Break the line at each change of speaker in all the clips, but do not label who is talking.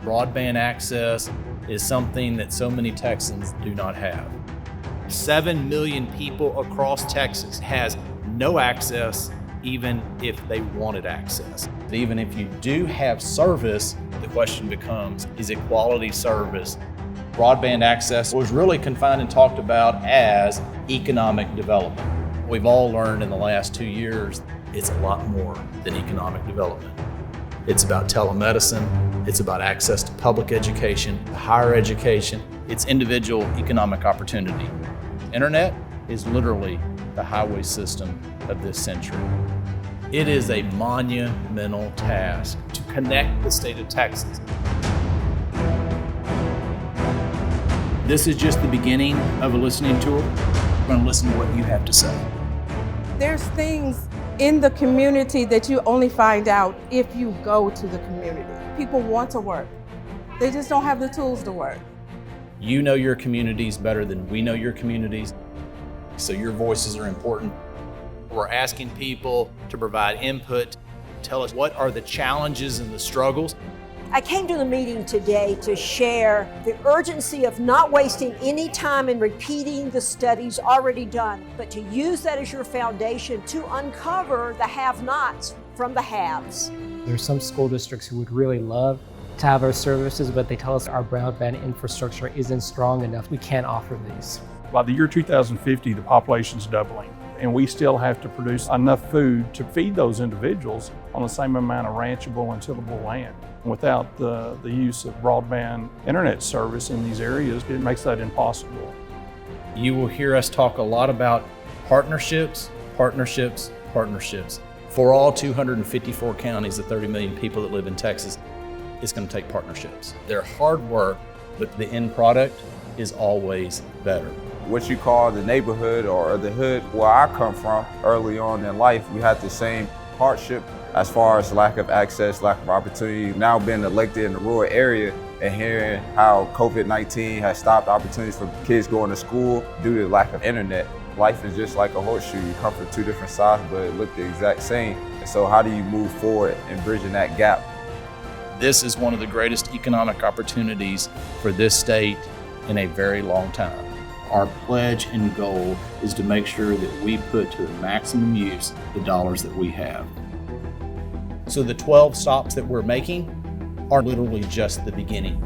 Broadband access is something that so many Texans do not have. 7 million people across Texas has no access, even if they wanted access. Even if you do have service, the question becomes, is it quality service? Broadband access was really confined and talked about as economic development. We've all learned in the last 2 years, it's a lot more than economic development. It's about telemedicine, it's about access to public education, higher education, it's individual economic opportunity. Internet is literally the highway system of this century. It is a monumental task to connect the state of Texas. This is just the beginning of a listening tour. We're going to listen to what you have to say.
There's things in the community that you only find out if you go to the community. People want to work. They just don't have the tools to work.
You know your communities better than we know your communities, so your voices are important. We're asking people to provide input, tell us what are the challenges and the struggles.
I came to the meeting today to share the urgency of not wasting any time in repeating the studies already done, but to use that as your foundation to uncover the have-nots from the haves.
There's some school districts who would really love to have our services, but they tell us our broadband infrastructure isn't strong enough. We can't offer these.
By the year 2050, the population's doubling, and we still have to produce enough food to feed those individuals on the same amount of ranchable and tillable land. Without the use of broadband internet service in these areas, it makes that impossible.
You will hear us talk a lot about partnerships, partnerships, partnerships. For all 254 counties, the 30 million people that live in Texas, it's going to take partnerships. They're hard work, but the end product is always better.
What you call the neighborhood or the hood where I come from, early on in life, we had the same hardship as far as lack of access, lack of opportunity. Now being elected in the rural area and hearing how COVID-19 has stopped opportunities for kids going to school due to lack of internet. Life is just like a horseshoe. You come from two different sides, but it look the exact same. And so how do you move forward in bridging that gap?
This is one of the greatest economic opportunities for this state in a very long time. Our pledge and goal is to make sure that we put to the maximum use the dollars that we have. So the 12 stops that we're making are literally just the beginning.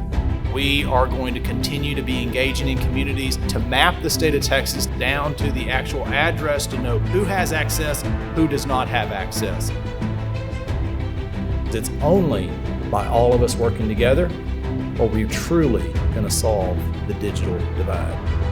We are going to continue to be engaging in communities to map the state of Texas down to the actual address to know who has access, who does not have access. It's only by all of us working together are we truly going to solve the digital divide.